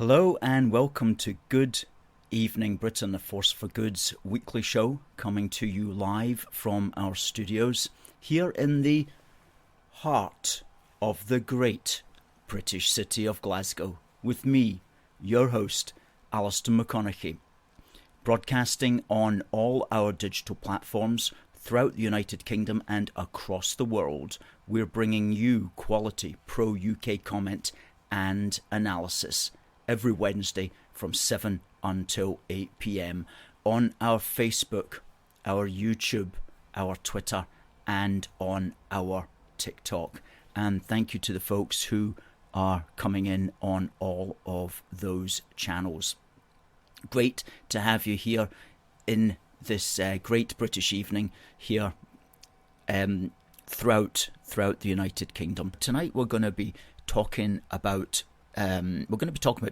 Hello and welcome to Good Evening Britain, the Force for Good's weekly show, coming to you live from our studios here in the heart of the great British city of Glasgow, with me, your host, Alistair McConnachie, broadcasting on all our digital platforms throughout the United Kingdom and across the world. We're bringing you quality pro-UK comment and analysis every Wednesday from 7 until 8 p.m. on our Facebook, our YouTube, our Twitter, and on our TikTok. And thank you to the folks who are coming in on all of those channels. Great to have you here in this great British evening here throughout the United Kingdom. Tonight we're going to be talking about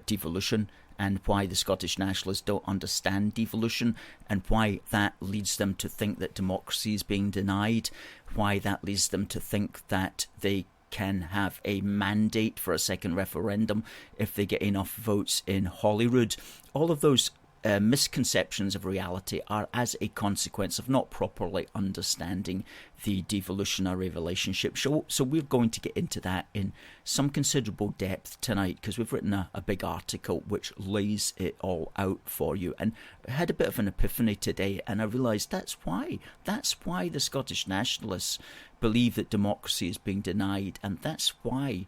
devolution and why the Scottish Nationalists don't understand devolution and why that leads them to think that democracy is being denied, why that leads them to think that they can have a mandate for a second referendum if they get enough votes in Holyrood. All of those misconceptions of reality are as a consequence of not properly understanding the devolutionary relationship. So we're going to get into that in some considerable depth tonight because we've written a big article which lays it all out for you. And I had a bit of an epiphany today, and I realised that's why the Scottish Nationalists believe that democracy is being denied, and that's why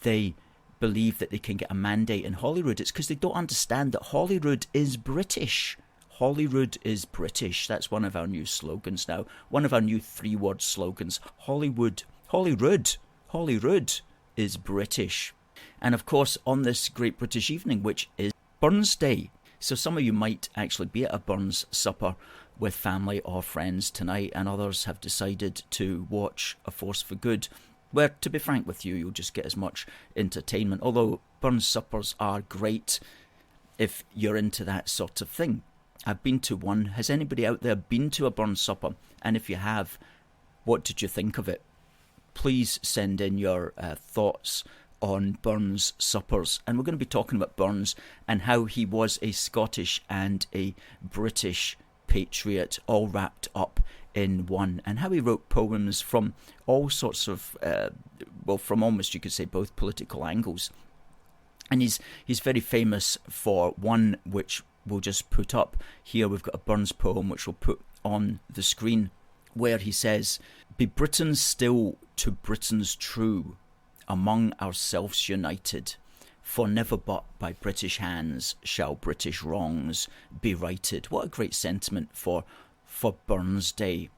they believe that they can get a mandate in Holyrood. It's because they don't understand that Holyrood is British. Holyrood is British. That's one of our new slogans now. One of our new 3-word slogans. Holyrood is British. And of course, on this great British evening, which is Burns Day. So some of you might actually be at a Burns supper with family or friends tonight, and others have decided to watch A Force for Good, where, to be frank with you, you'll just get as much entertainment. Although Burns suppers are great if you're into that sort of thing. I've been to one. Has anybody out there been to a Burns supper? And if you have, what did you think of it? Please send in your thoughts on Burns suppers. And we're going to be talking about Burns and how he was a Scottish and a British patriot all wrapped up in one, and how he wrote poems from all sorts of, from almost, you could say, both political angles. And he's very famous for one which we'll just put up here. We've got a Burns poem which we'll put on the screen, where he says, "Be Britons still to Britons true, among ourselves united, for never but by British hands shall British wrongs be righted." What a great sentiment for Burns Day.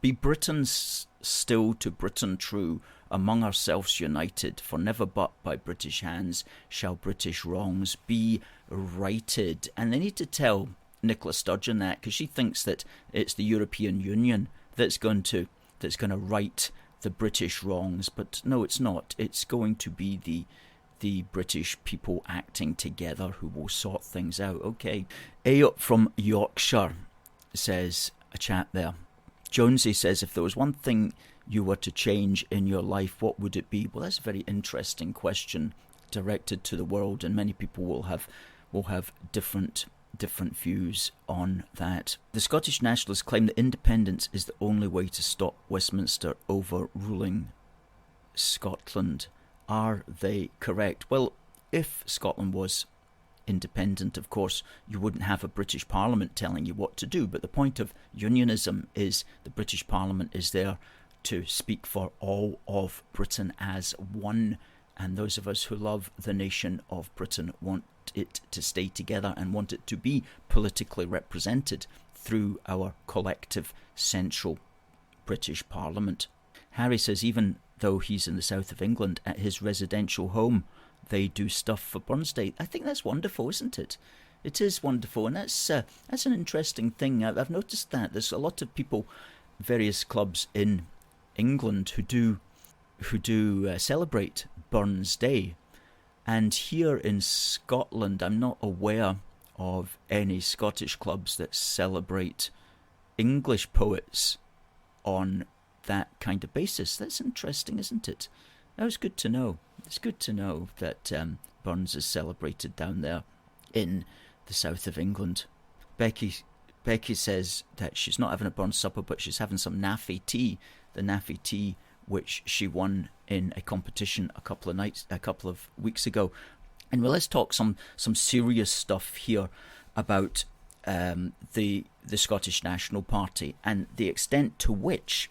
Be Britons still to Britain true, among ourselves united, for never but by British hands shall British wrongs be righted. And they need to tell Nicola Sturgeon that, because she thinks that it's the European Union that's going to right the British wrongs, but no, it's not. It's going to be the British people acting together who will sort things out. Okay. Ayot from Yorkshire says, a chat there. Jonesy says, if there was one thing you were to change in your life, what would it be? Well, that's a very interesting question directed to the world, and many people will have different views on that. The Scottish Nationalists claim that independence is the only way to stop Westminster overruling Scotland. Are they correct? Well, if Scotland was independent, of course, you wouldn't have a British Parliament telling you what to do. But the point of unionism is the British Parliament is there to speak for all of Britain as one. And those of us who love the nation of Britain want it to stay together and want it to be politically represented through our collective central British Parliament. Harry says, even though he's in the south of England, at his residential home, they do stuff for Burns Day. I think that's wonderful, isn't it? It is wonderful, and that's an interesting thing. I've noticed that there's a lot of people, various clubs in England who do celebrate Burns Day, and here in Scotland, I'm not aware of any Scottish clubs that celebrate English poets on that kind of basis. That's interesting, isn't it? That was good to know. It's good to know that Burns is celebrated down there in the south of England. Becky says that she's not having a Burns supper, but she's having some naffy tea. The naffy tea which she won in a competition a couple of weeks ago. And well, let's talk some serious stuff here about the Scottish National Party and the extent to which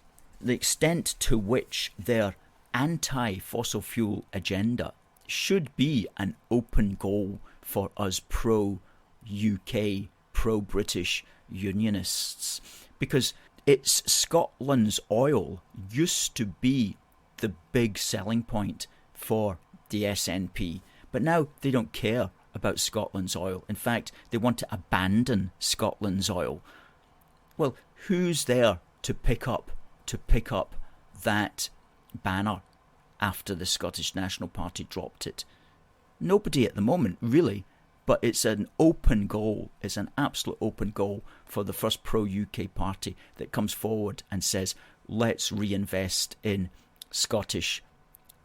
their anti-fossil fuel agenda should be an open goal for us pro-UK, pro-British Unionists, because it's Scotland's oil used to be the big selling point for the SNP, but now they don't care about Scotland's oil. In fact, they want to abandon Scotland's oil. Well, who's there to pick up that banner after the Scottish National Party dropped it? Nobody at the moment, really. But it's an open goal. It's an absolute open goal for the first pro-UK party that comes forward and says, let's reinvest in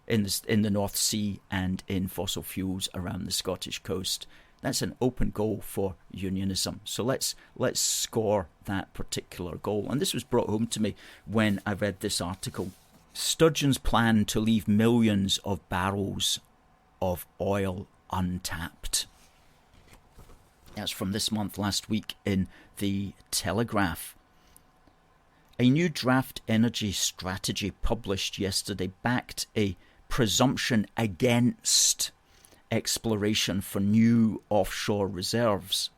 in the North Sea and in fossil fuels around the Scottish coast. That's an open goal for unionism. So let's score that particular goal. And this was brought home to me when I read this article. Sturgeon's plan to leave millions of barrels of oil untapped. That's from this month, last week, in the Telegraph. A new draft energy strategy published yesterday backed a presumption against exploration for new offshore reserves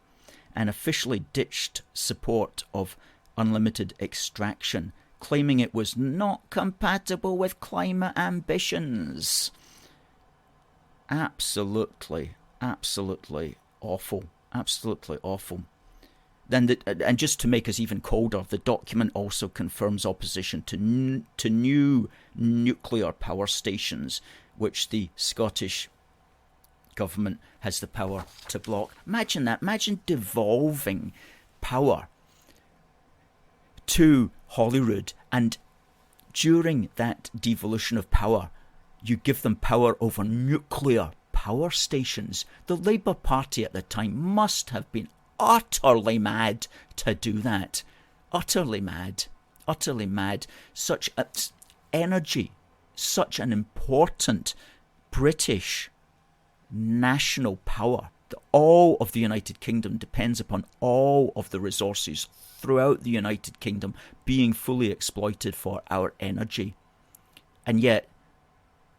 and officially ditched support of unlimited extraction, claiming it was not compatible with climate ambitions. Absolutely awful. Absolutely awful. And just to make us even colder, the document also confirms opposition to new nuclear power stations, which the Scottish government has the power to block. Imagine that. Imagine devolving power to Holyrood, and during that devolution of power, you give them power over nuclear power stations. The Labour Party at the time must have been utterly mad to do that. Utterly mad. Such energy, such an important British national power. All of the United Kingdom depends upon all of the resources throughout the United Kingdom being fully exploited for our energy. And yet,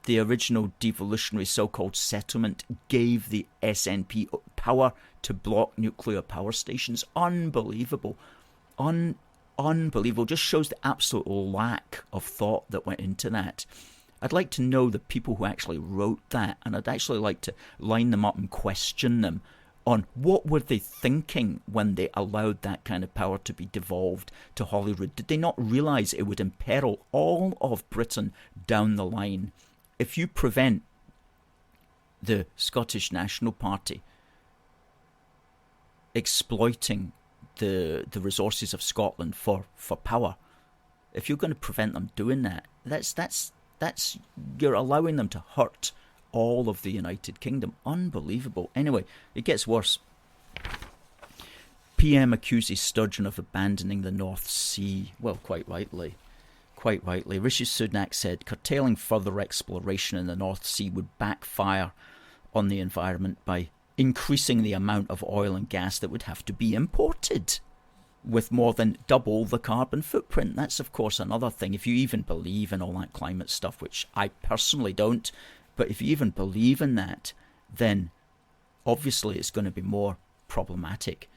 the original devolutionary so-called settlement gave the SNP power to block nuclear power stations. Unbelievable. Unbelievable. Just shows the absolute lack of thought that went into that. I'd like to know the people who actually wrote that, and I'd actually like to line them up and question them on what were they thinking when they allowed that kind of power to be devolved to Holyrood. Did they not realise it would imperil all of Britain down the line? If you prevent the Scottish National Party exploiting the resources of Scotland for power, if you're going to prevent them doing that, that's you're allowing them to hurt all of the United Kingdom. Unbelievable. Anyway, it gets worse. PM accuses Sturgeon of abandoning the North Sea. Well, quite rightly. Rishi Sunak said curtailing further exploration in the North Sea would backfire on the environment by increasing the amount of oil and gas that would have to be imported, with more than double the carbon footprint. That's, of course, another thing. If you even believe in all that climate stuff, which I personally don't, but if you even believe in that, then obviously it's going to be more problematic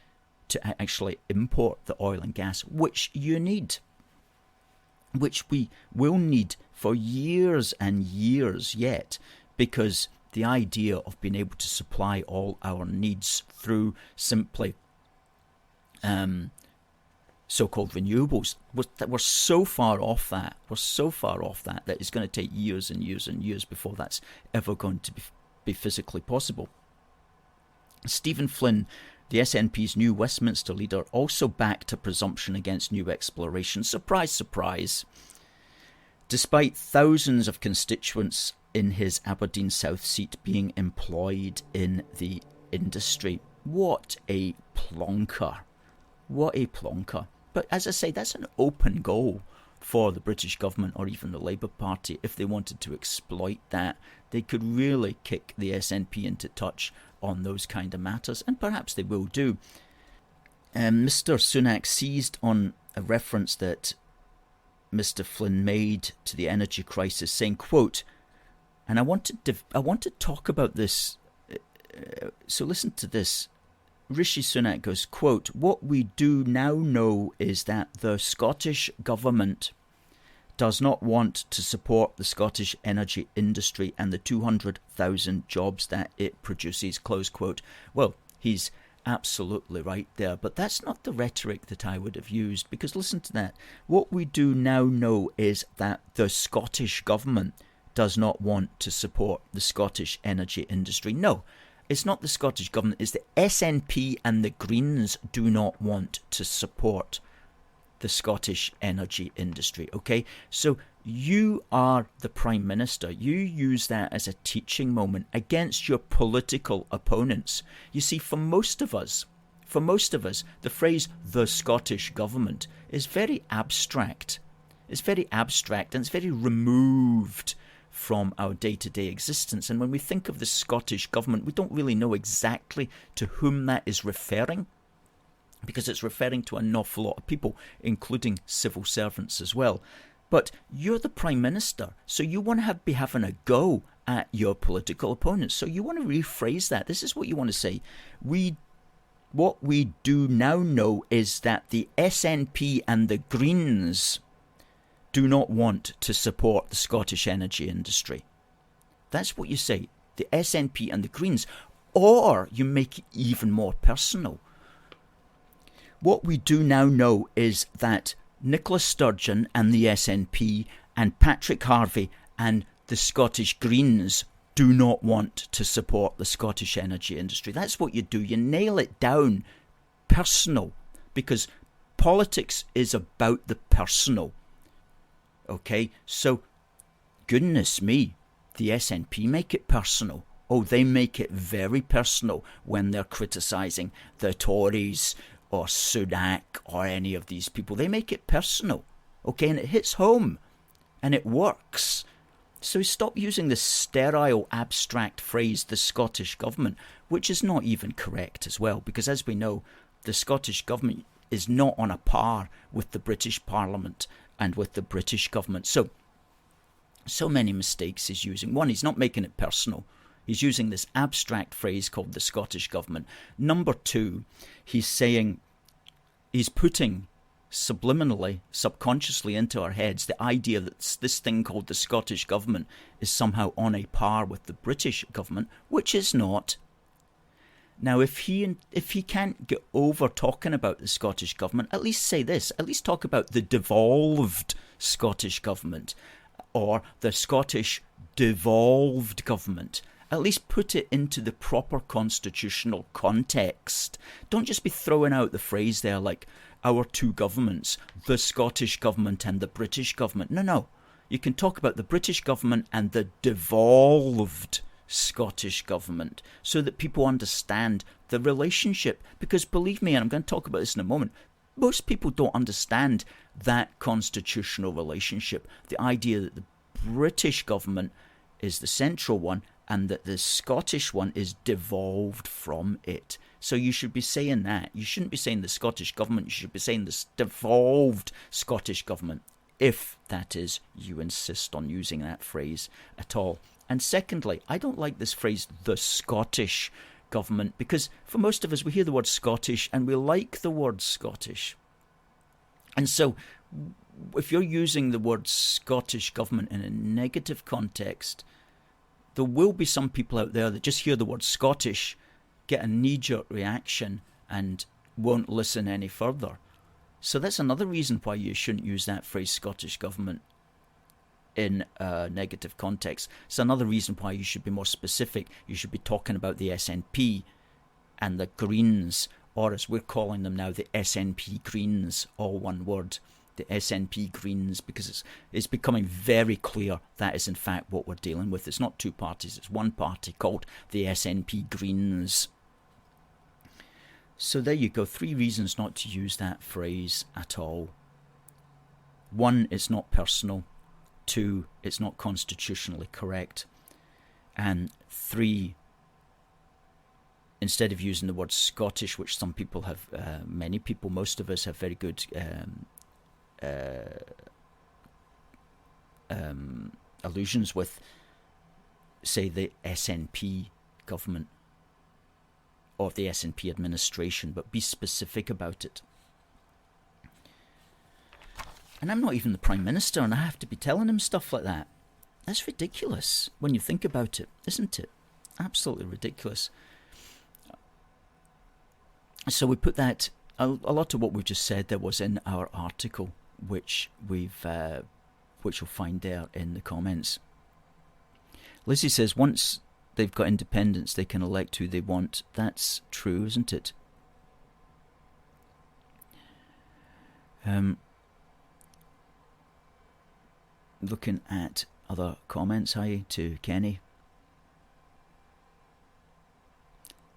to actually import the oil and gas, which you need, which we will need for years and years yet, because the idea of being able to supply all our needs through simply so-called renewables, we're so far off that. That it's going to take years and years and years before that's ever going to be physically possible. Stephen Flynn, the SNP's new Westminster leader, also backed a presumption against new exploration. Surprise, surprise. Despite thousands of constituents in his Aberdeen South seat being employed in the industry. What a plonker. What a plonker. But as I say, that's an open goal for the British government or even the Labour Party. If they wanted to exploit that, they could really kick the SNP into touch on those kind of matters, and perhaps they will do. Mr. Sunak seized on a reference that Mr. Flynn made to the energy crisis, saying, quote, and I want to talk about this, so listen to this. Rishi Sunak goes, quote, what we do now know is that the Scottish government does not want to support the Scottish energy industry and the 200,000 jobs that it produces, close quote. Well, he's absolutely right there, but that's not the rhetoric that I would have used, because listen to that. What we do now know is that the Scottish government does not want to support the Scottish energy industry. No, it's not the Scottish government, it's the SNP and the Greens do not want to support the Scottish energy industry, okay? So you are the Prime Minister. You use that as a teaching moment against your political opponents. You see, for most of us, the phrase the Scottish government is very abstract. It's very abstract and it's very removed from our day-to-day existence. And when we think of the Scottish government, we don't really know exactly to whom that is referring, because it's referring to an awful lot of people, including civil servants as well. But you're the Prime Minister, so you want to be having a go at your political opponents. So you want to rephrase that. This is what you want to say. What we do now know is that the SNP and the Greens do not want to support the Scottish energy industry. That's what you say, the SNP and the Greens. Or you make it even more personal. What we do now know is that Nicola Sturgeon and the SNP and Patrick Harvie and the Scottish Greens do not want to support the Scottish energy industry. That's what you do. You nail it down personal, because politics is about the personal. Okay, so goodness me, the SNP make it personal. Oh, they make it very personal when they're criticising the Tories or Sunak or any of these people. They make it personal, okay, and it hits home and it works. So stop using this sterile, abstract phrase, the Scottish government, which is not even correct as well, because as we know, the Scottish government is not on a par with the British Parliament and with the British government. So many mistakes he's using. One, he's not making it personal. He's using this abstract phrase called the Scottish government. Number two, he's putting subliminally, subconsciously into our heads the idea that this thing called the Scottish government is somehow on a par with the British government, which is not. Now, if he can't get over talking about the Scottish government, at least say this. At least talk about the devolved Scottish government or the Scottish devolved government. At least put it into the proper constitutional context. Don't just be throwing out the phrase there like our two governments, the Scottish government and the British government. No. You can talk about the British government and the devolved Scottish government so that people understand the relationship. Because believe me, and I'm going to talk about this in a moment, most people don't understand that constitutional relationship. The idea that the British government is the central one and that the Scottish one is devolved from it. So you should be saying that. You shouldn't be saying the Scottish government. You should be saying the devolved Scottish government, if that is, you insist on using that phrase at all. And secondly, I don't like this phrase, the Scottish government, because for most of us, we hear the word Scottish and we like the word Scottish. And so if you're using the word Scottish government in a negative context, there will be some people out there that just hear the word Scottish, get a knee-jerk reaction and won't listen any further. So that's another reason why you shouldn't use that phrase Scottish government in a negative context. It's another reason why you should be more specific. You should be talking about the SNP and the Greens, or as we're calling them now, the SNP Greens, all one word. the SNPGreens, because it's becoming very clear that is in fact what we're dealing with. It's not two parties, it's one party called the SNPGreens. So there you go, 3 reasons not to use that phrase at all. 1, it's not personal. 2, it's not constitutionally correct. And 3, instead of using the word Scottish, which some people have, many people, most of us have very good allusions with, say, the SNP government or the SNP administration, but be specific about it. And I'm not even the Prime Minister, and I have to be telling him stuff like that. That's ridiculous when you think about it, isn't it? Absolutely ridiculous. So we put that, a lot of what we've just said there was in our article, which you'll find there in the comments. Lizzie says once they've got independence, they can elect who they want. That's true, isn't it? Looking at other comments. Hi to Kenny.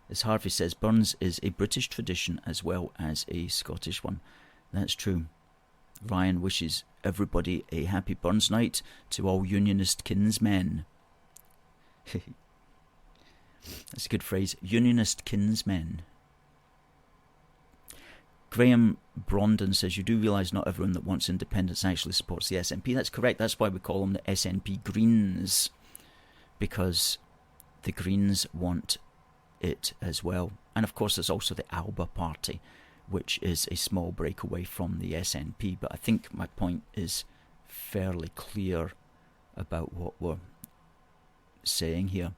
As Harvey says, Burns is a British tradition as well as a Scottish one. That's true. Ryan wishes everybody a happy Burns night to all Unionist kinsmen. That's a good phrase. Unionist kinsmen. Graham Brondon says, you do realise not everyone that wants independence actually supports the SNP. That's correct. That's why we call them the SNPGreens, because the Greens want it as well. And of course there's also the Alba Party, which is a small breakaway from the SNP. But I think my point is fairly clear about what we're saying here.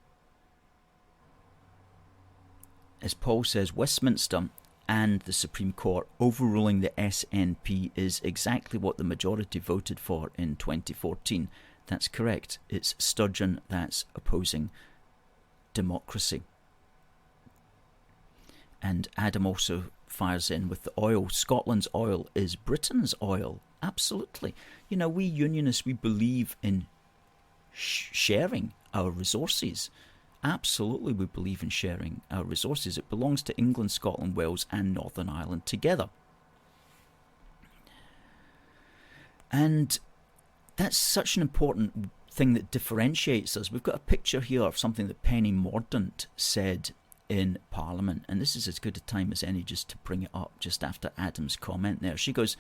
As Paul says, Westminster and the Supreme Court overruling the SNP is exactly what the majority voted for in 2014. That's correct. It's Sturgeon that's opposing democracy. And Adam also fires in with the oil. Scotland's oil is Britain's oil. Absolutely. You know, we Unionists, we believe in sharing our resources. Absolutely, we believe in sharing our resources. It belongs to England, Scotland, Wales and Northern Ireland together. And that's such an important thing that differentiates us. We've got a picture here of something that Penny Mordaunt said in Parliament, and this is as good a time as any just to bring it up just after Adam's comment there. She goes,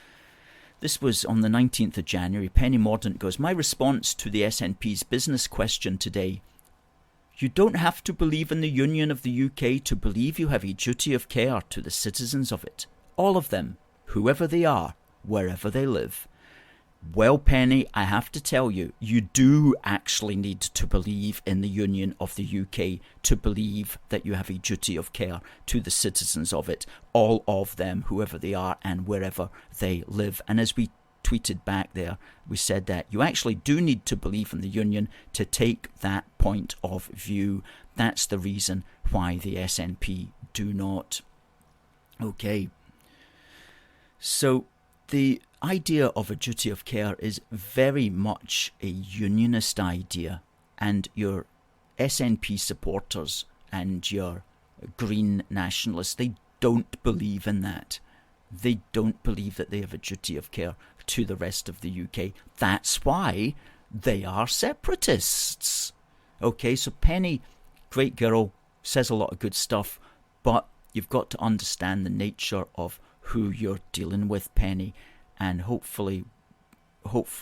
this was on the 19th of January. Penny Mordaunt goes, my response to the SNP's business question today: you don't have to believe in the Union of the UK to believe you have a duty of care to the citizens of it. All of them, whoever they are, wherever they live. Well, Penny, I have to tell you, you do actually need to believe in the Union of the UK to believe that you have a duty of care to the citizens of it. All of them, whoever they are and wherever they live. And as we tweeted back there, we said that you actually do need to believe in the Union to take that point of view. That's the reason why the SNP do not. Okay. So the idea of a duty of care is very much a unionist idea, and your SNP supporters and your Green nationalists, they don't believe in that. They don't believe that they have a duty of care to the rest of the UK. That's why they are separatists. Okay, so Penny, great girl, says a lot of good stuff, but you've got to understand the nature of who you're dealing with, Penny, and hopefully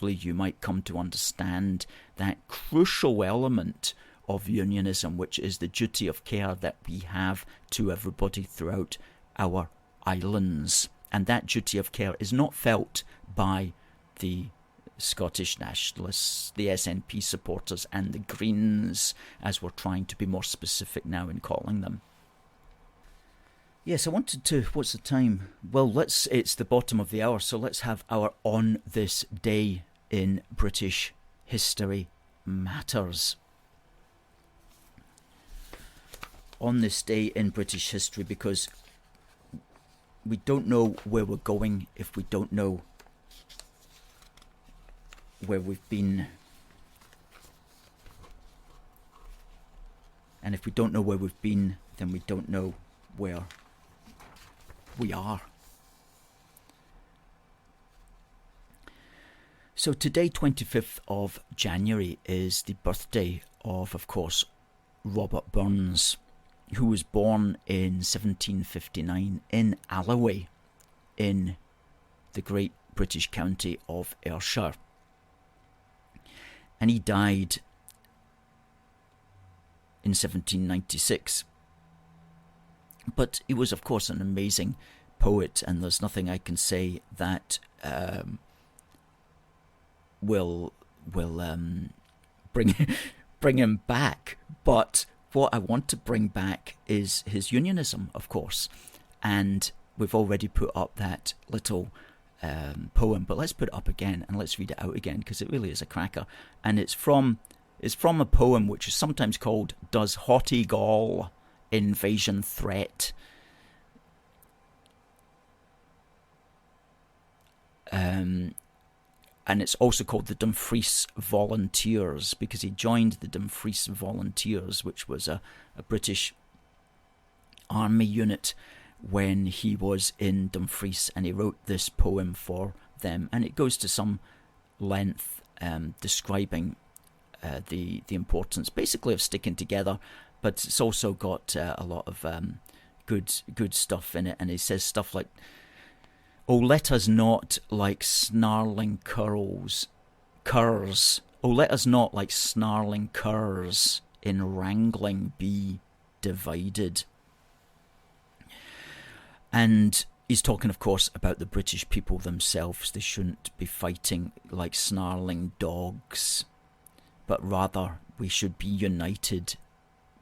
you might come to understand that crucial element of unionism, which is the duty of care that we have to everybody throughout our islands. And that duty of care is not felt by the Scottish nationalists, the SNP supporters and the Greens, as we're trying to be more specific now in calling them. Yes, I wanted to, what's the time? Well, it's the bottom of the hour, so let's have our On This Day in British History Matters. On this day in British history, because we don't know where we're going if we don't know where we've been. And if we don't know where we've been, then we don't know where we are. So today, 25th of January, is the birthday of course, Robert Burns, who was born in 1759 in Alloway, in the great British county of Ayrshire. And he died in 1796. But he was, of course, an amazing poet, and there's nothing I can say that will bring him back. But what I want to bring back is his unionism, of course. And we've already put up that little poem, but let's put it up again and let's read it out again, because it really is a cracker. And it's from a poem which is sometimes called "Does Haughty Gaul Invasion Threat?" And it's also called the Dumfries Volunteers, because he joined the Dumfries Volunteers, which was a British army unit, when he was in Dumfries, and he wrote this poem for them. And it goes to some length describing the importance, basically, of sticking together, but it's also got a lot of good stuff in it. And he says stuff like, "Oh, let us not like snarling curs. Oh, let us not like snarling curs in wrangling be divided." And he's talking, of course, about the British people themselves. They shouldn't be fighting like snarling dogs, but rather we should be united,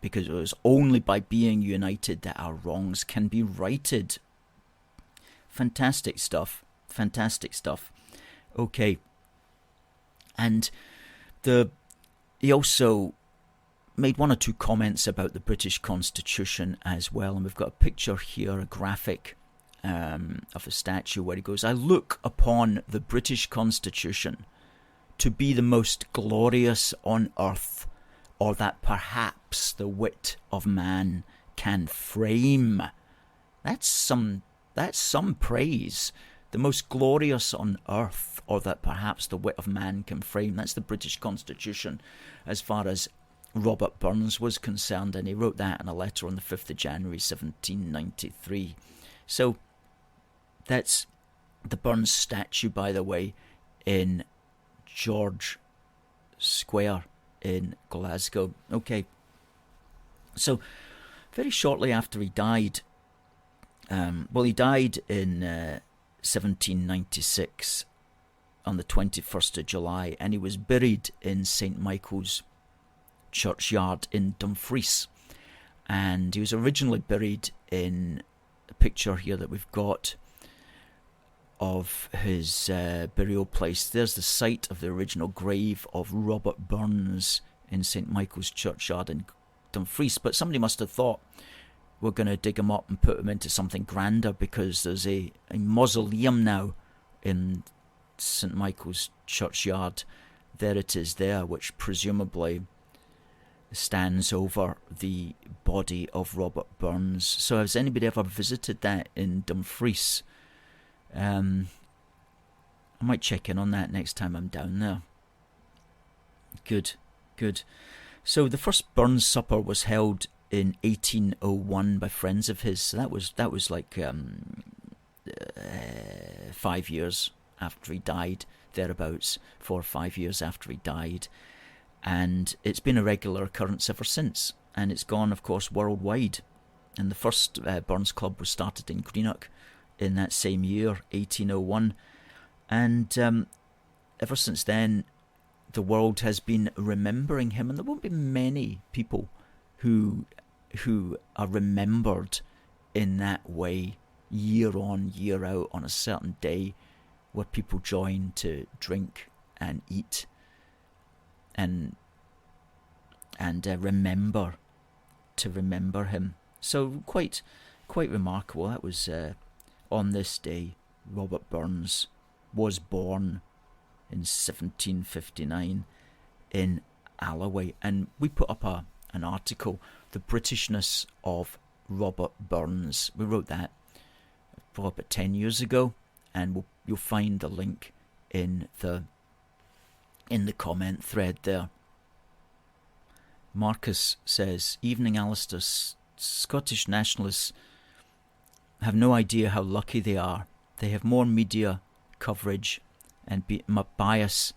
because it is only by being united that our wrongs can be righted. Fantastic stuff. Fantastic stuff. Okay. And he also made one or two comments about the British Constitution as well. And we've got a picture here, a graphic of a statue where he goes, "I look upon the British Constitution to be the most glorious on earth, or that perhaps the wit of man can frame." That's some praise. The most glorious on earth, or that perhaps the wit of man can frame. That's the British Constitution as far as Robert Burns was concerned, and he wrote that in a letter on the 5th of January 1793. So that's the Burns statue, by the way, in George Square in Glasgow. Okay, so very shortly after he died, he died in 1796 on the 21st of July, and he was buried in St Michael's churchyard in Dumfries. And he was originally buried in a picture here that we've got of his burial place. There's the site of the original grave of Robert Burns in St Michael's churchyard in Dumfries. But somebody must have thought, we're going to dig him up and put him into something grander, because there's a mausoleum now in St Michael's churchyard. There it is there, which presumably stands over the body of Robert Burns. So has anybody ever visited that in Dumfries? I might check in on that next time I'm down there. Good. So the first Burns supper was held in 1801 by friends of his. So that was like 5 years after he died, thereabouts, 4 or 5 years after he died. And it's been a regular occurrence ever since. And it's gone, of course, worldwide. And the first Burns Club was started in Greenock in that same year, 1801. And ever since then, the world has been remembering him. And there won't be many people who are remembered in that way, year on, year out, on a certain day, where people join to drink and eat and remember him. So quite remarkable. That was on this day Robert Burns was born in 1759 in Alloway. And we put up an article, The Britishness of Robert Burns. We wrote that probably about 10 years ago, and you'll find the link in the comment thread there. Marcus says, "Evening, Alistair. Scottish nationalists have no idea how lucky they are. They have more media coverage and bias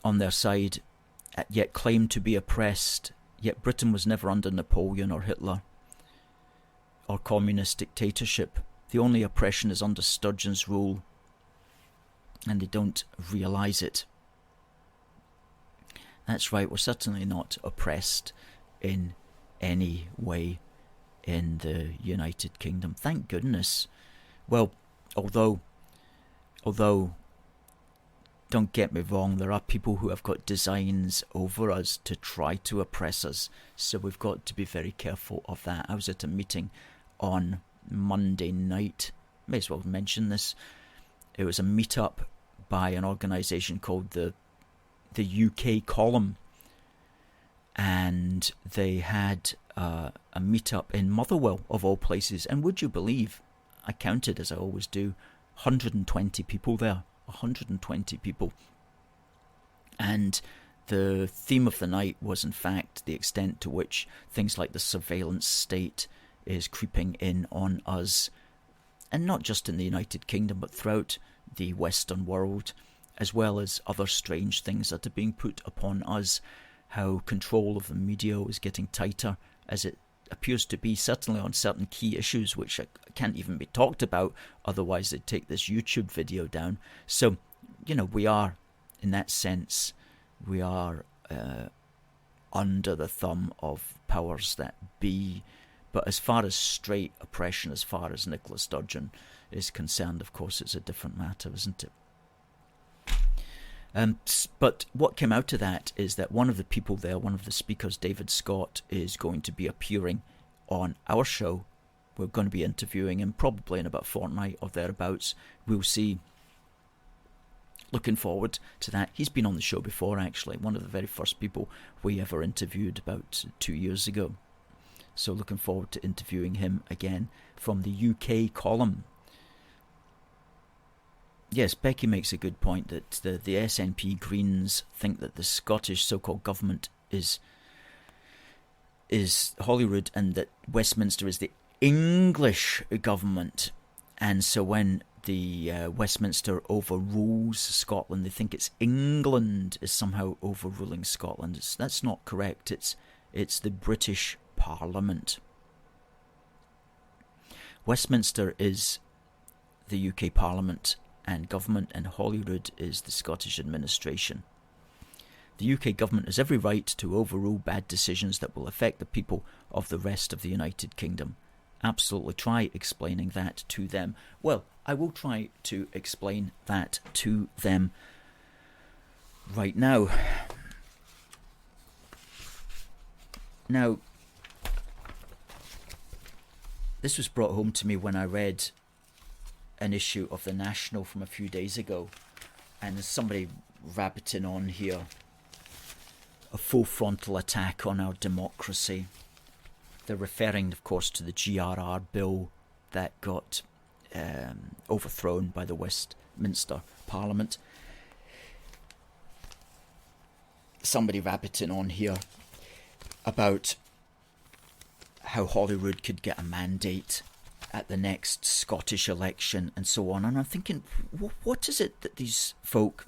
on their side, yet claim to be oppressed. Yet Britain was never under Napoleon or Hitler or communist dictatorship. The only oppression is under Sturgeon's rule, and they don't realise it." That's right, we're certainly not oppressed in any way in the United Kingdom. Thank goodness. Well, although don't get me wrong, there are people who have got designs over us to try to oppress us, so we've got to be very careful of that. I was at a meeting on Monday night, may as well mention this. It was a meet-up by an organisation called the UK Column, and they had a meet-up in Motherwell, of all places, and would you believe, I counted, as I always do, 120 people there. 120 people. And the theme of the night was, in fact, the extent to which things like the surveillance state is creeping in on us, and not just in the United Kingdom, but throughout the Western world, as well as other strange things that are being put upon us, how control of the media is getting tighter, as it appears to be, certainly on certain key issues which can't even be talked about, otherwise they'd take this YouTube video down. So, we are, in that sense, we are under the thumb of powers that be. But as far as straight oppression, as far as Nicola Sturgeon is concerned, of course, it's a different matter, isn't it? But what came out of that is that one of the people there, one of the speakers, David Scott, is going to be appearing on our show. We're going to be interviewing him probably in about a fortnight or thereabouts. We'll see. Looking forward to that. He's been on the show before, actually. One of the very first people we ever interviewed about 2 years ago. So looking forward to interviewing him again from the UK Column. Yes, Becky makes a good point that the SNPGreens think that the Scottish so-called government is Holyrood, and that Westminster is the English government. And so when the Westminster overrules Scotland, they think it's England is somehow overruling Scotland. That's not correct. It's the British Parliament. Westminster is the UK Parliament and government, and Holyrood is the Scottish administration. The UK government has every right to overrule bad decisions that will affect the people of the rest of the United Kingdom. Absolutely, try explaining that to them. Well, I will try to explain that to them right now. Now, this was brought home to me when I read an issue of The National from a few days ago, and there's somebody rabbiting on here, a full frontal attack on our democracy. They're referring, of course, to the GRR bill that got overthrown by the Westminster Parliament. Somebody rabbiting on here about how Holyrood could get a mandate at the next Scottish election and so on. And I'm thinking, what is it that these folk,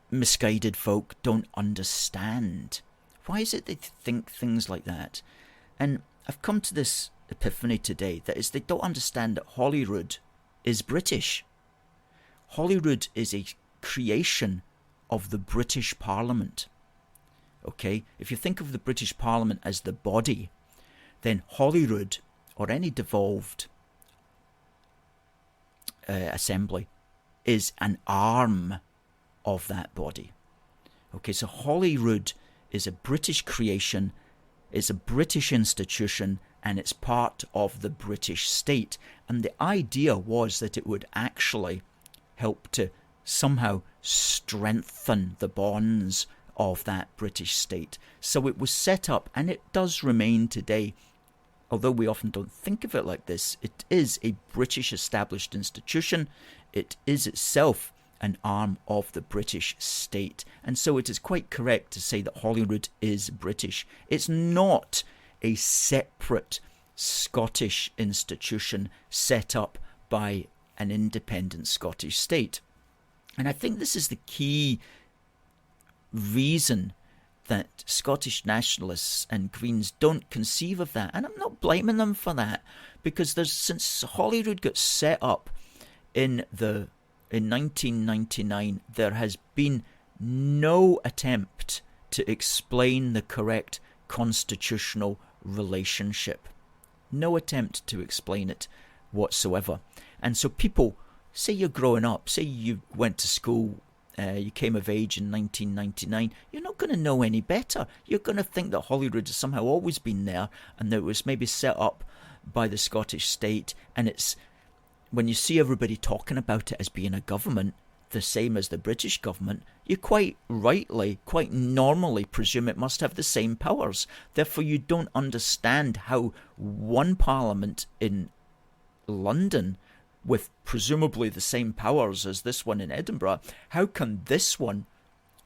misguided folk, don't understand? Why is it they think things like that? And I've come to this epiphany today, that is, they don't understand that Holyrood is British. Holyrood is a creation of the British Parliament. Okay, if you think of the British Parliament as the body, then Holyrood, or any devolved assembly, is an arm of that body. Okay, so Holyrood is a British creation, is a British institution and it's part of the British state. And the idea was that it would actually help to somehow strengthen the bonds of that British state. So it was set up, and it does remain today. Although we often don't think of it like this, it is a British established institution. It is itself an arm of the British state. And so it is quite correct to say that Holyrood is British. It's not a separate Scottish institution set up by an independent Scottish state. And I think this is the key reason that Scottish nationalists and Greens don't conceive of that. And I'm not blaming them for that, because since Holyrood got set up in 1999, there has been no attempt to explain the correct constitutional relationship. No attempt to explain it whatsoever. And so people, say you're growing up, say you went to school, you came of age in 1999, you're not going to know any better. You're going to think that Holyrood has somehow always been there, and that it was maybe set up by the Scottish state, and it's, when you see everybody talking about it as being a government, the same as the British government, you quite rightly, quite normally presume it must have the same powers. Therefore, you don't understand how one parliament in London, with presumably the same powers as this one in Edinburgh, how can this one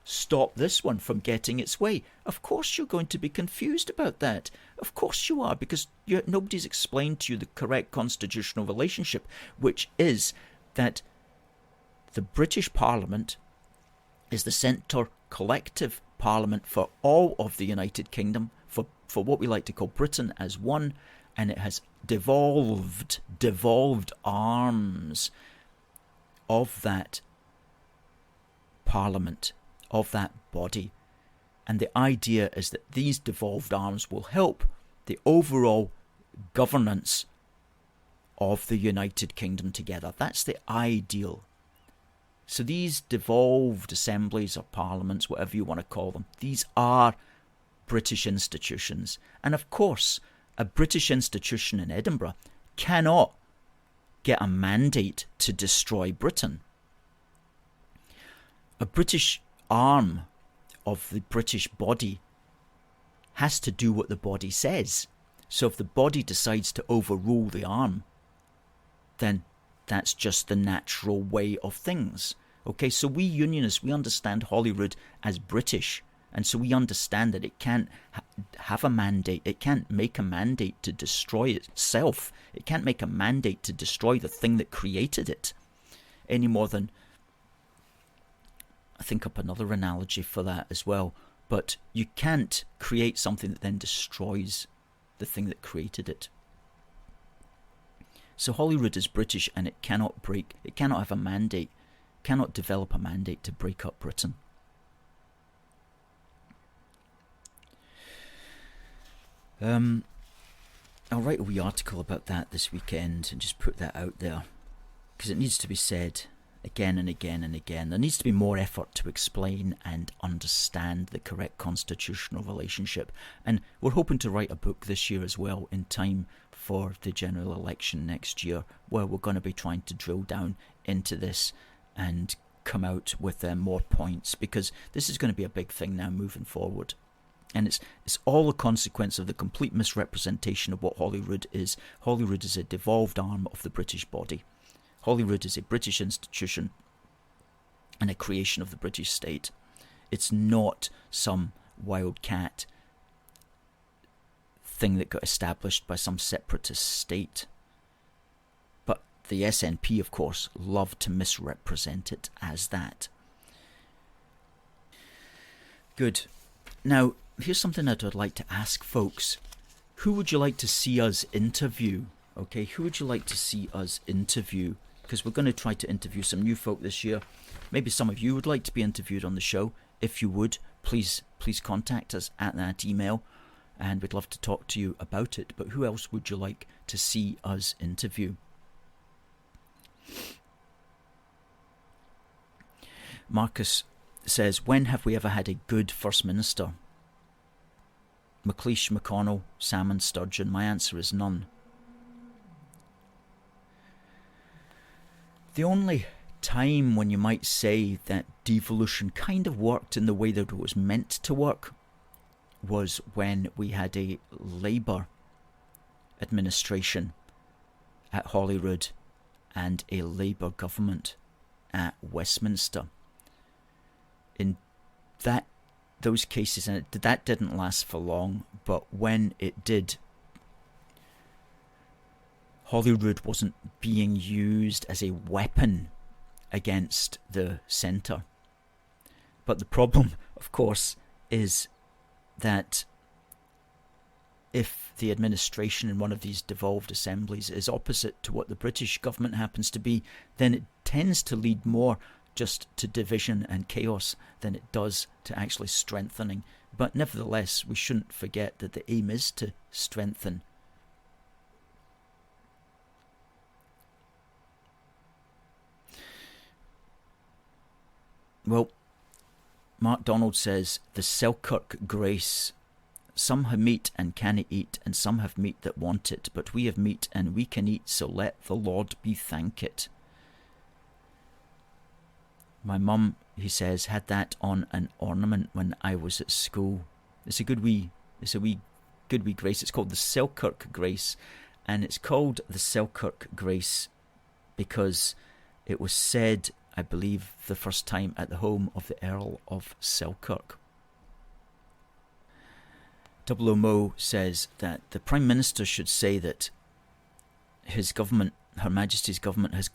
stop this one from getting its way? Of course you're going to be confused about that. Of course you are, because nobody's explained to you the correct constitutional relationship, which is that the British Parliament is the centre collective parliament for all of the United Kingdom, for what we like to call Britain as one, and it has devolved arms of that parliament, of that body. And the idea is that these devolved arms will help the overall governance of the United Kingdom together. That's the ideal. So these devolved assemblies or parliaments, whatever you want to call them, these are British institutions. And of course, a British institution in Edinburgh cannot get a mandate to destroy Britain. A British arm of the British body has to do what the body says. So if the body decides to overrule the arm, then that's just the natural way of things. Okay, so we Unionists, we understand Holyrood as British, and so we understand that it can't have a mandate. It can't make a mandate to destroy itself. It can't make a mandate to destroy the thing that created it, any more than, I think up another analogy for that as well, but you can't create something that then destroys the thing that created it. So Holyrood is British, and it cannot have a mandate, cannot develop a mandate to break up Britain. I'll write a wee article about that this weekend and just put that out there, because it needs to be said again and again and again. There needs to be more effort to explain and understand the correct constitutional relationship. And we're hoping to write a book this year as well, in time for the general election next year, where we're going to be trying to drill down into this and come out with more points, because this is going to be a big thing now moving forward. And it's all a consequence of the complete misrepresentation of what Holyrood is. Holyrood is a devolved arm of the British body. Holyrood is a British institution and a creation of the British state. It's not some wildcat thing that got established by some separatist state. But the SNP, of course, love to misrepresent it as that. Good. Now, here's something that I'd like to ask folks. Who would you like to see us interview? Okay, who would you like to see us interview? Because we're going to try to interview some new folk this year. Maybe some of you would like to be interviewed on the show. If you would, please contact us at that email, and we'd love to talk to you about it. But who else would you like to see us interview? Marcus says, when have we ever had a good First Minister? McLeish, McConnell, Salmon, Sturgeon. My answer is none. The only time when you might say that devolution kind of worked in the way that it was meant to work was when we had a Labour administration at Holyrood and a Labour government at Westminster. In those cases, and that didn't last for long, but when it did, Holyrood wasn't being used as a weapon against the centre. But the problem, of course, is that if the administration in one of these devolved assemblies is opposite to what the British government happens to be, then it tends to lead more just to division and chaos than it does to actually strengthening. But nevertheless, we shouldn't forget that the aim is to strengthen. Well, Mark Donald says, the Selkirk grace. Some have meat and canna eat, and some have meat that want it, but we have meat and we can eat, so let the Lord be thanked. My mum, he says, had that on an ornament when I was at school. It's a wee grace. It's called the Selkirk grace, and it's called the Selkirk grace because it was said, I believe, the first time at the home of the Earl of Selkirk. Double O Mo says that the Prime Minister should say that his government, Her Majesty's government, His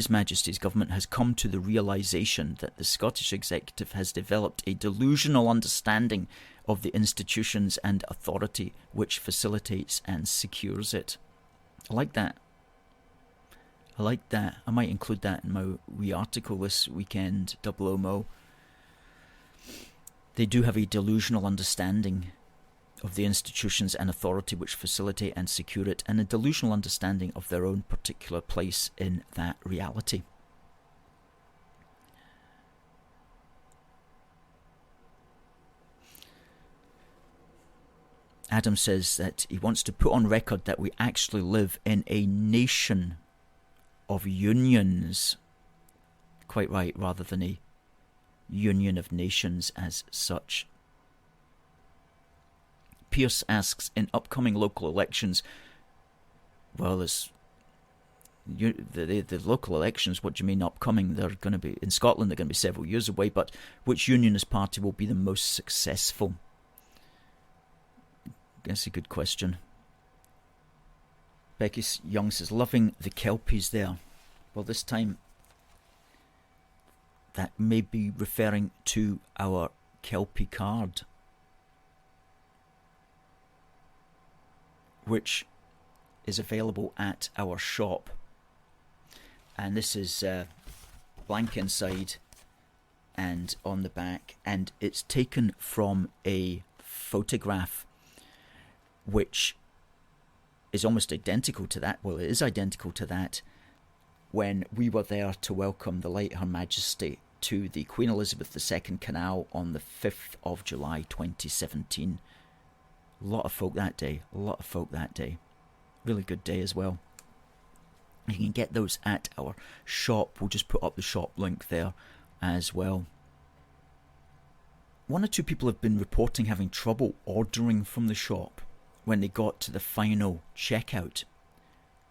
Majesty's government has come to the realisation that the Scottish Executive has developed a delusional understanding of the institutions and authority which facilitates and secures it. I like that. I might include that in my wee article this weekend, Double O Mo. They do have a delusional understanding of the institutions and authority which facilitate and secure it, and a delusional understanding of their own particular place in that reality. Adam says that he wants to put on record that we actually live in a nation of unions. Quite right, rather than a union of nations as such. Pierce asks, in upcoming local elections, well, the local elections, what do you mean upcoming? They're going to be, in Scotland, they're going to be several years away, but which unionist party will be the most successful? That's a good question. Becky Young says, loving the Kelpies there. Well, this time that may be referring to our Kelpie card, which is available at our shop. And this is blank inside and on the back, and it's taken from a photograph which is almost identical to that. Well, it is identical to that when we were there to welcome the late Her Majesty to the Queen Elizabeth II Canal on the 5th of July 2017. A lot of folk that day. Really good day as well. You can get those at our shop. We'll just put up the shop link there as well. One or two people have been reporting having trouble ordering from the shop when they got to the final checkout.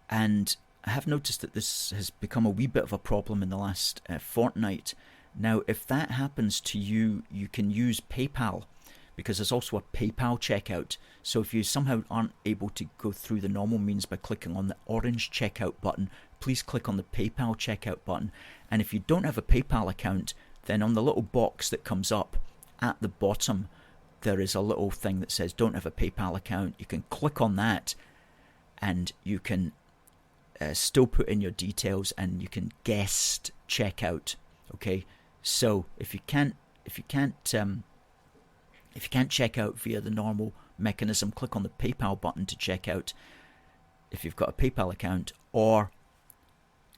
And I have noticed that this has become a wee bit of a problem in the last fortnight. Now, if that happens to you, you can use PayPal, because there's also a PayPal checkout. So if you somehow aren't able to go through the normal means by clicking on the orange checkout button, please click on the PayPal checkout button. And if you don't have a PayPal account, then on the little box that comes up at the bottom, there is a little thing that says don't have a PayPal account. You can click on that and you can still put in your details and you can guest checkout. Okay, so if you can't check out via the normal mechanism, click on the PayPal button to check out if you've got a PayPal account, or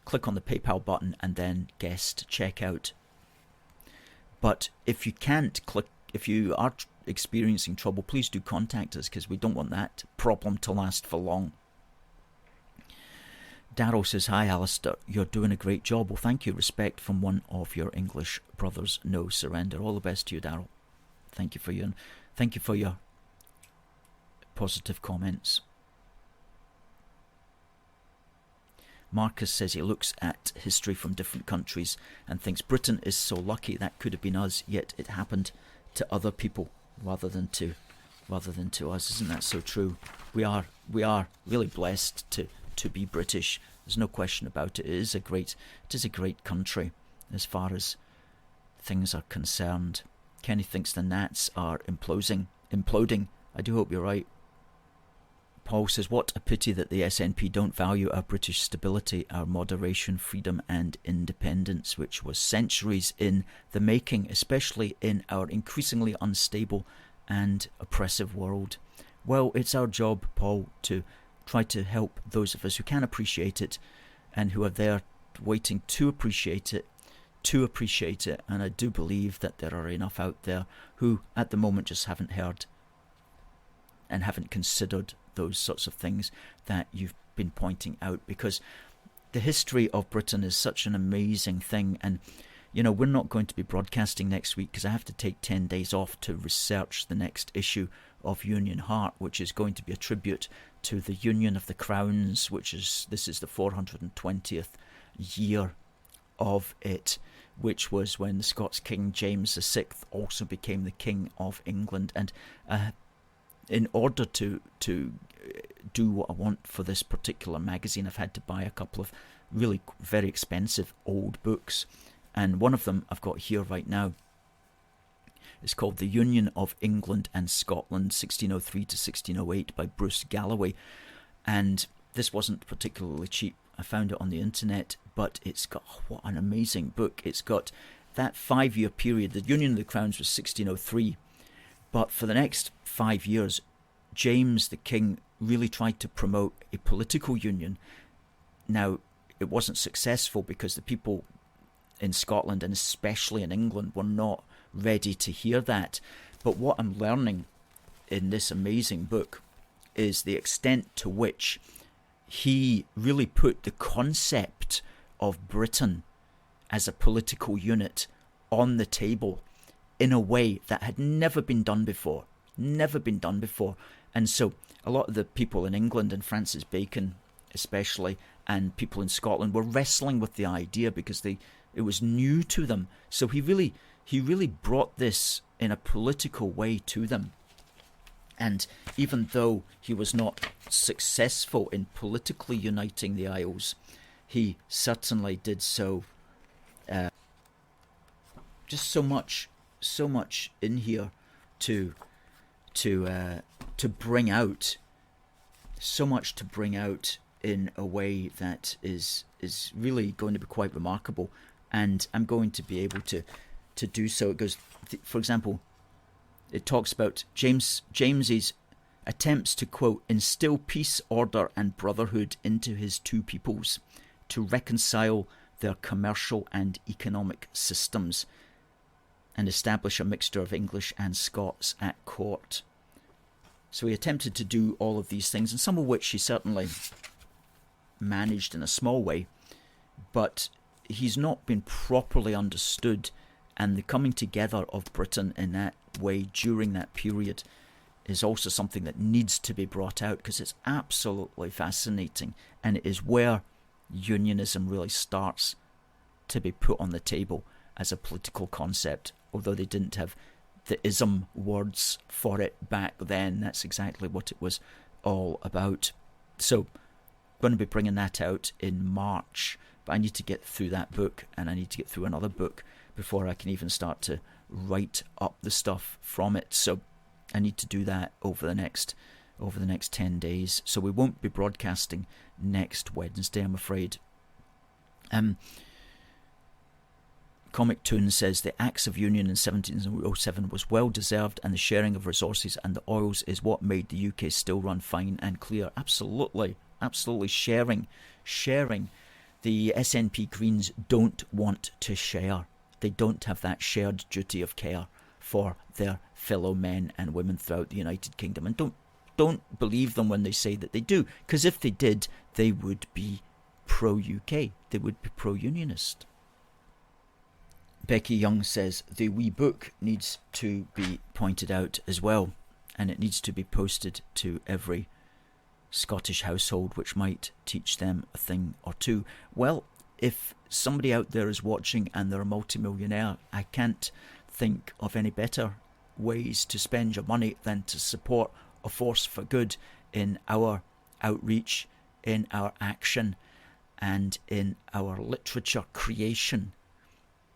click on the PayPal button and then guest checkout. But if you can't click, if you are experiencing trouble, please do contact us, because we don't want that problem to last for long. Darryl says, "Hi Alistair, you're doing a great job." Well, thank you. Respect from one of your English brothers. No surrender. All the best to you, Darryl. Thank you for your positive comments. Marcus says he looks at history from different countries and thinks Britain is so lucky that could have been us, yet it happened to other people rather than to us. Isn't that so true? We are really blessed to be British. There's no question about it. It is a great country as far as things are concerned. Kenny thinks the Nats are imploding. I do hope you're right. Paul says, "What a pity that the SNP don't value our British stability, our moderation, freedom and independence, which was centuries in the making, especially in our increasingly unstable and oppressive world." Well, it's our job, Paul, to try to help those of us who can appreciate it and who are there waiting to appreciate it, and I do believe that there are enough out there who at the moment just haven't heard and haven't considered those sorts of things that you've been pointing out, because the history of Britain is such an amazing thing. And we're not going to be broadcasting next week because I have to take 10 days off to research the next issue of Union Heart, which is going to be a tribute to the Union of the Crowns, this is the 420th year of it, which was when the Scots King James VI also became the King of England. And in order to do what I want for this particular magazine, I've had to buy a couple of really very expensive old books, and one of them I've got here right now. It's called The Union of England and Scotland, 1603 to 1608 by Bruce Galloway, and this wasn't particularly cheap. I found it on the internet, but it's got, what an amazing book. It's got that 5-year period. The Union of the Crowns was 1603, but for the next 5 years, James the King really tried to promote a political union. Now, it wasn't successful because the people in Scotland and especially in England were not ready to hear that. But what I'm learning in this amazing book is the extent to which he really put the concept of Britain as a political unit on the table in a way that had never been done before. And so a lot of the people in England, and Francis Bacon especially, and people in Scotland were wrestling with the idea because it was new to them. So he really brought this in a political way to them. And even though he was not successful in politically uniting the Isles, he certainly did so. Just so much in here to bring out, so much to bring out in a way that is really going to be quite remarkable. And I'm going to be able to do so. It goes, for example, it talks about James's attempts to, quote, instill peace, order and brotherhood into his two peoples, to reconcile their commercial and economic systems, and establish a mixture of English and Scots at court. So he attempted to do all of these things, and some of which he certainly managed in a small way, but he's not been properly understood, and the coming together of Britain in that way during that period is also something that needs to be brought out, because it's absolutely fascinating, and it is where unionism really starts to be put on the table as a political concept. Although they didn't have the ism words for it back then, that's exactly what it was all about. So I'm going to be bringing that out in March, but I need to get through that book, and I need to get through another book before I can even start to write up the stuff from it. So I need to do that over the next 10 days. So we won't be broadcasting next Wednesday, I'm afraid. Comic Toon says the Acts of Union in 1707 was well deserved, and the sharing of resources and the oils is what made the UK still run fine and clear. Absolutely sharing. The SNPGreens don't want to share. They don't have that shared duty of care for their fellow men and women throughout the United Kingdom. And don't believe them when they say that they do, because if they did, they would be pro-UK. They would be pro-unionist. Becky Young says the wee book needs to be pointed out as well, and it needs to be posted to every Scottish household, which might teach them a thing or two. Well, if somebody out there is watching and they're a multimillionaire, I can't think of any better ways to spend your money than to support a force for good in our outreach, in our action, and in our literature creation,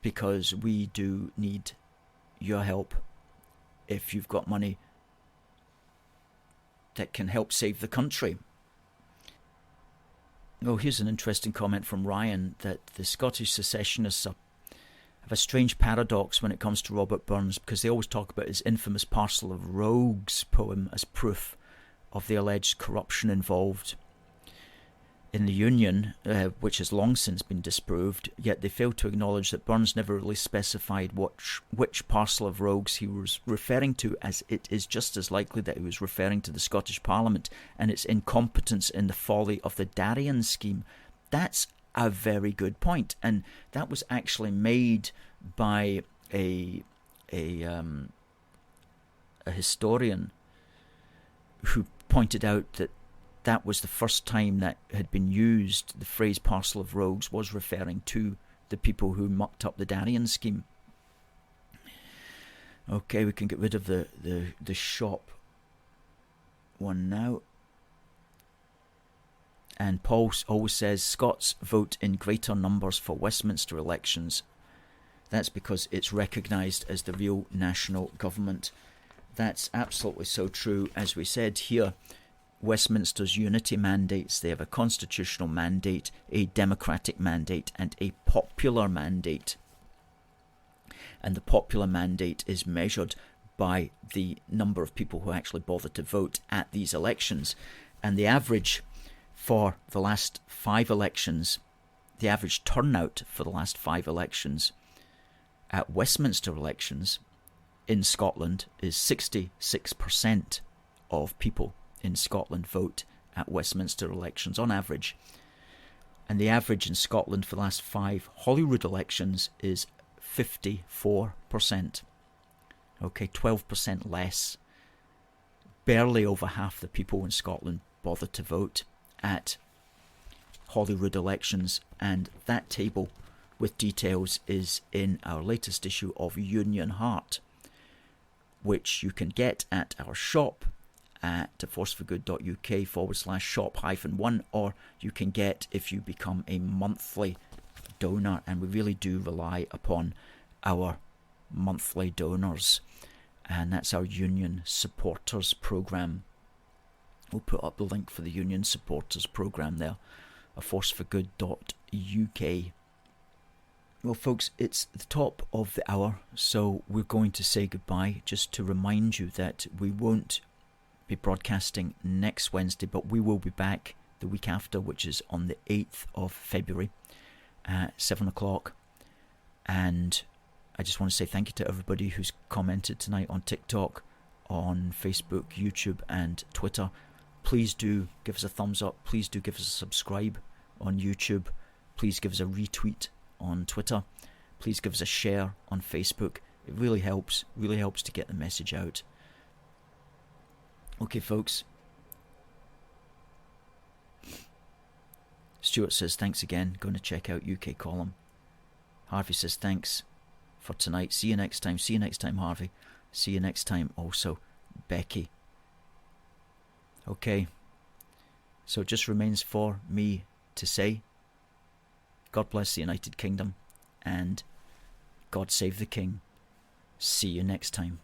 because we do need your help. If you've got money that can help save the country. Oh, here's an interesting comment from Ryan, that the Scottish secessionists have a strange paradox when it comes to Robert Burns, because they always talk about his infamous Parcel of Rogues poem as proof of the alleged corruption involved in the Union, which has long since been disproved, yet they fail to acknowledge that Burns never really specified which Parcel of Rogues he was referring to, as it is just as likely that he was referring to the Scottish Parliament and its incompetence in the folly of the Darien scheme. That's a very good point, and that was actually made by a historian who pointed out that that was the first time that had been used. The phrase Parcel of Rogues was referring to the people who mucked up the Darien scheme. Okay, we can get rid of the shop one now. And Paul always says Scots vote in greater numbers for Westminster elections. That's because it's recognised as the real national government. That's absolutely so true. As we said here, Westminster's unity mandates. They have a constitutional mandate, a democratic mandate, and a popular mandate. And the popular mandate is measured by the number of people who actually bother to vote at these elections. And the average for the last 5 elections, the average turnout for the last 5 elections at Westminster elections in Scotland is 66% of people in Scotland vote at Westminster elections on average. And the average in Scotland for the last 5 Holyrood elections is 54%. Okay, 12% less. Barely over half the people in Scotland bother to vote at Holyrood elections, and that table with details is in our latest issue of Union Heart, which you can get at our shop at forceforgood.uk/shop-1, or you can get if you become a monthly donor, and we really do rely upon our monthly donors, and that's our Union Supporters Programme. We'll put up the link for the Union Supporters Programme there, at forceforgood.uk. Well, folks, it's the top of the hour, so we're going to say goodbye. Just to remind you that we won't be broadcasting next Wednesday, but we will be back the week after, which is on the 8th of February at 7 o'clock. And I just want to say thank you to everybody who's commented tonight on TikTok, on Facebook, YouTube and Twitter. Please do give us a thumbs up. Please do give us a subscribe on YouTube. Please give us a retweet on Twitter. Please give us a share on Facebook. It really helps to get the message out. Okay, folks. Stuart says thanks again. Going to check out UK Column. Harvey says thanks for tonight. See you next time. See you next time, Harvey. See you next time also, Becky. Okay. So it just remains for me to say, God bless the United Kingdom and God save the King. See you next time.